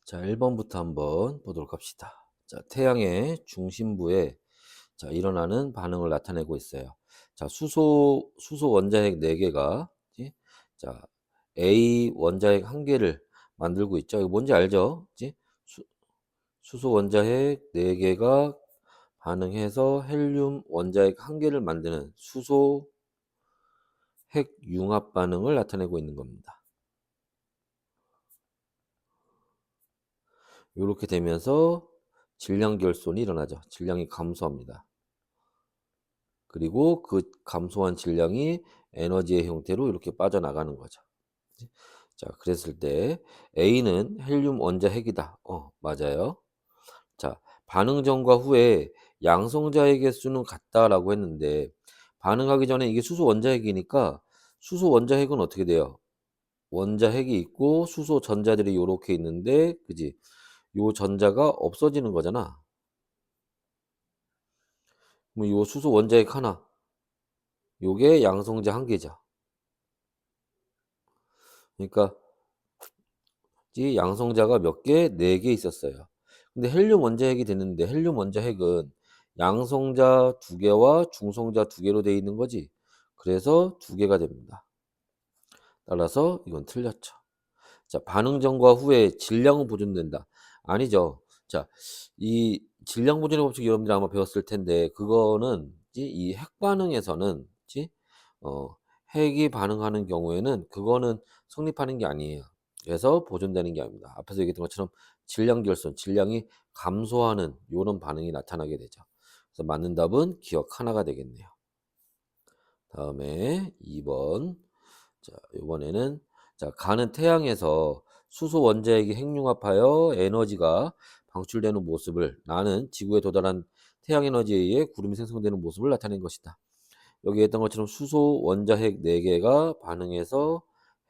자, 1번부터 한번 보도록 합시다. 자, 태양의 중심부에 일어나는 반응을 나타내고 있어요. 자, 수소 원자핵 4개가 자, A 원자핵 1개를 만들고 있죠. 이거 뭔지 알죠? 수, 수소 원자핵 4개가 반응해서 헬륨 원자핵 1개를 만드는 수소 핵 융합 반응을 나타내고 있는 겁니다. 이렇게 되면서 질량 결손이 일어나죠. 질량이 감소합니다. 그리고 그 감소한 질량이 에너지의 형태로 이렇게 빠져나가는 거죠. 자, 그랬을 때 A는 헬륨 원자핵이다. 맞아요. 자, 반응 전과 후에 양성자의 개수는 같다라고 했는데 반응하기 전에 이게 수소 원자핵이니까 수소 원자핵은 어떻게 돼요? 원자핵이 있고 수소 전자들이 요렇게 있는데 그지? 요 전자가 없어지는 거잖아. 그럼 요 수소 원자핵 하나 요게 양성자 한 개죠. 그러니까 이 양성자가 몇 개? 4개 있었어요. 근데 헬륨 원자핵이 됐는데 헬륨 원자핵은 양성자 2개와 중성자 2개로 되어 있는 거지. 그래서 2개가 됩니다. 따라서 이건 틀렸죠. 자, 반응 전과 후에 질량은 보존된다. 아니죠. 자, 이 질량 보존의 법칙 여러분들이 아마 배웠을 텐데 그거는 이 핵 반응에서는 어, 핵이 반응하는 경우에는 그거는 성립하는 게 아니에요. 그래서 보존되는 게 아닙니다. 앞에서 얘기했던 것처럼 질량 결손, 질량이 감소하는 이런 반응이 나타나게 되죠. 그래서 맞는 답은 기억 하나가 되겠네요. 다음에 2번. 자, 이번에는 가는 태양에서 수소 원자핵이 핵융합하여 에너지가 방출되는 모습을 나는 지구에 도달한 태양 에너지에 의해 구름이 생성되는 모습을 나타낸 것이다. 여기 했던 것처럼 수소 원자핵 4개가 반응해서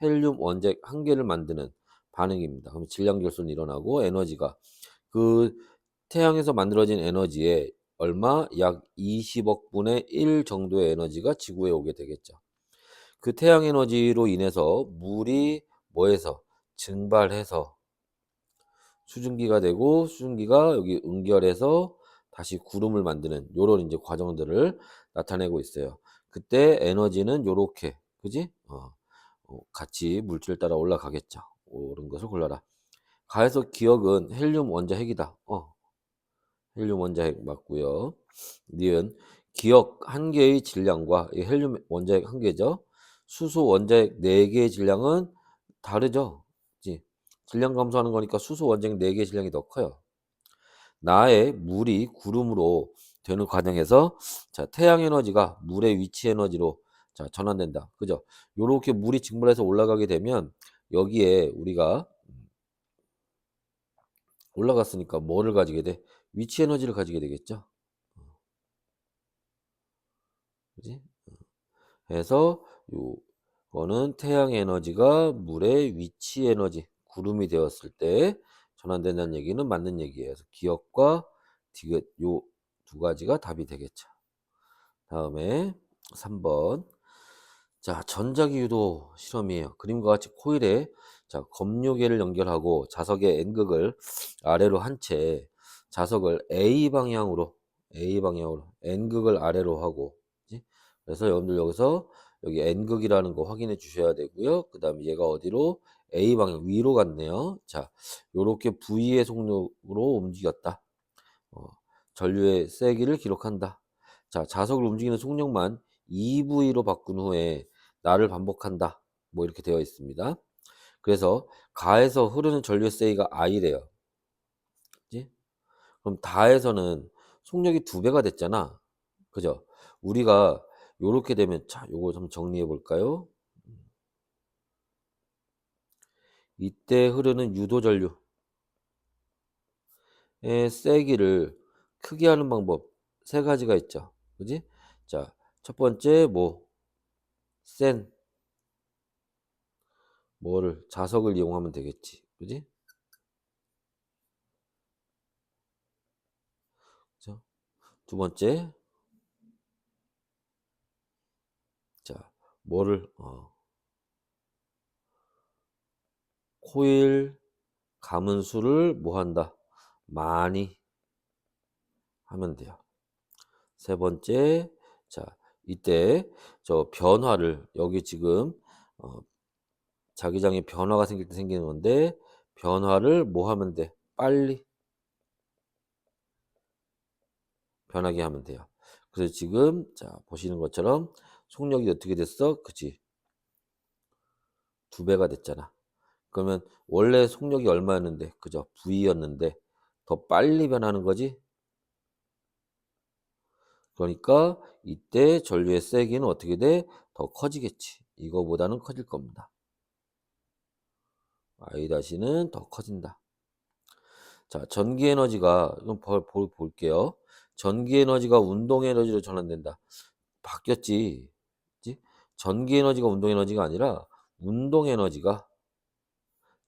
헬륨 원자핵 1개를 만드는 반응입니다. 그럼 질량 결손이 일어나고 에너지가 그 태양에서 만들어진 에너지에 얼마? 약 20억 분의 1 정도의 에너지가 지구에 오게 되겠죠. 그 태양 에너지로 인해서 물이 뭐해서 증발해서 수증기가 되고 수증기가 여기 응결해서 다시 구름을 만드는 요런 이제 과정들을 나타내고 있어요. 그때 에너지는 요렇게 그지? 같이 물질 따라 올라가겠죠. 옳은 것을 골라라. 가에서 기억은 헬륨 원자핵이다. 헬륨 원자핵 맞고요. 니은 기억 한 개의 질량과 이 헬륨 원자핵 한 개죠. 수소 원자핵 4개의 질량은 다르죠. 그치? 질량 감소하는 거니까 수소 원자핵 4개의 질량이 더 커요. 나의 물이 구름으로 되는 과정에서 태양 에너지가 물의 위치 에너지로 전환된다. 그죠? 요렇게 물이 증발해서 올라가게 되면 여기에 우리가 올라갔으니까 뭐를 가지게 돼? 위치 에너지를 가지게 되겠죠. 그지? 해서 요거는 태양 에너지가 물의 위치 에너지 구름이 되었을 때 전환된다는 얘기는 맞는 얘기예요. 그래서 기억과 디귿 요 두 가지가 답이 되겠죠. 다음에 3번. 자, 전자기 유도 실험이에요. 그림과 같이 코일에 검요계를 연결하고 자석의 N극을 아래로 한 채 자석을 A 방향으로 N극을 아래로 하고 그지? 그래서 여러분들 여기서 여기 N극이라는 거 확인해 주셔야 되고요. 그 다음에 얘가 어디로 A방향 위로 갔네요. 자, 요렇게 V의 속력으로 움직였다. 어, 전류의 세기를 기록한다. 자, 자석을 움직이는 속력만 EV로 바꾼 후에 나를 반복한다. 뭐 이렇게 되어 있습니다. 그래서 가에서 흐르는 전류의 세기가 I래요. 그지? 그럼 다에서는 속력이 2배가 됐잖아. 그죠? 우리가 요렇게 되면 요거 좀 정리해 볼까요? 이때 흐르는 유도 전류의 세기를 크게 하는 방법 3가지가 있죠. 그지? 자, 첫 번째 센 뭐를 자석을 이용하면 되겠지. 그지? 그죠? 두 번째, 자, 뭐를 코일 감은 수를 뭐 한다? 많이 하면 돼요. 세 번째, 자, 이때 저 변화를 여기 지금 어, 자기장에 변화가 생길 때 생기는 건데 변화를 뭐 하면 돼? 빨리 변하게 하면 돼요. 그래서 지금 자 보시는 것처럼 속력이 어떻게 됐어? 그치? 2배가 됐잖아. 그러면 원래 속력이 얼마였는데 그죠? V였는데 더 빨리 변하는 거지? 그러니까 이때 전류의 세기는 어떻게 돼? 더 커지겠지. 이거보다는 커질 겁니다. I-는 더 커진다. 자, 전기 에너지가 이건 볼게요. 전기 에너지가 운동 에너지로 전환된다. 바뀌었지. 그지? 전기 에너지가 운동 에너지가 아니라 운동 에너지가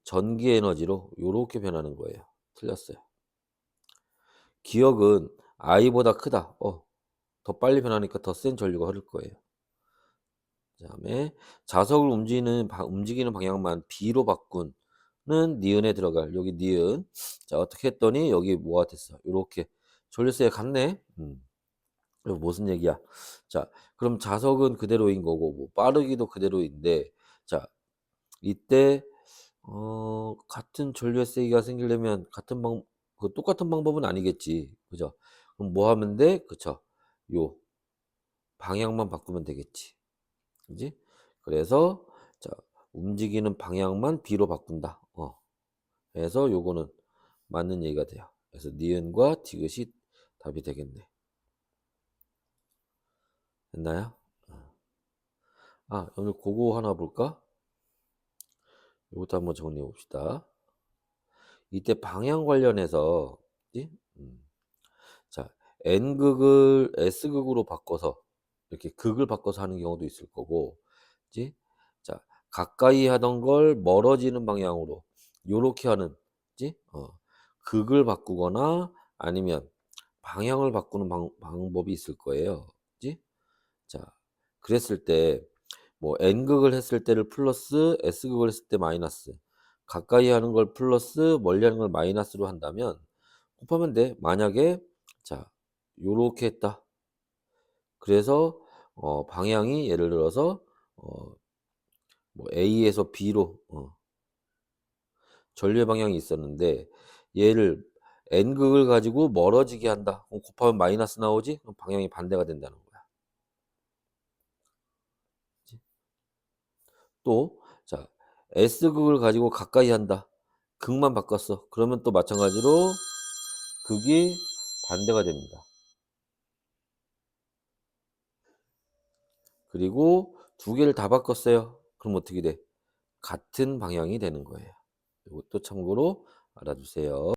전기 에너지로 요렇게 변하는 거예요. 틀렸어요. 기억은 I보다 크다. 더 빨리 변하니까 더 센 전류가 흐를 거예요. 그다음에 자석을 움직이는 방향만 B로 바꾼 는 니은에 들어갈 여기 니은. 자, 어떻게 했더니 여기 뭐가 됐어? 요렇게 전류세가 같네. 이거 무슨 얘기야? 자, 그럼 자석은 그대로인 거고 뭐 빠르기도 그대로인데 자, 이때 같은 전류의 세기가 생기려면 똑같은 방법은 아니겠지. 그죠? 그럼 뭐 하면 돼? 그쵸? 요 방향만 바꾸면 되겠지. 그지? 그래서 자, 움직이는 방향만 B로 바꾼다. 그래서 요거는 맞는 얘기가 돼요. 그래서 니은과 디귿이 답이 되겠네. 됐나요? 오늘 그거 하나 볼까? 이것도 한번 정리해 봅시다. 이때 방향 관련해서 그지? 자, N극을 S극으로 바꿔서 이렇게 극을 바꿔서 하는 경우도 있을 거고, 그지? 자, 가까이 하던 걸 멀어지는 방향으로 요렇게 하는, 그지? 극을 바꾸거나 아니면 방향을 바꾸는 방법이 있을 거예요. 그지? 자, 그랬을 때 뭐 N극을 했을 때를 플러스 S극을 했을 때 마이너스 가까이 하는 걸 플러스 멀리 하는 걸 마이너스로 한다면 곱하면 돼. 만약에 자 요렇게 했다. 그래서 방향이 예를 들어서 어 뭐 A에서 B로 전류의 방향이 있었는데 얘를 N극을 가지고 멀어지게 한다. 그럼 곱하면 마이너스 나오지? 그럼 방향이 반대가 된다는 거야. 그치? 또 자 S극을 가지고 가까이 한다. 극만 바꿨어. 그러면 또 마찬가지로 극이 반대가 됩니다. 그리고 두 개를 다 바꿨어요. 그럼 어떻게 돼? 같은 방향이 되는 거예요. 이것도 참고로 알아두세요.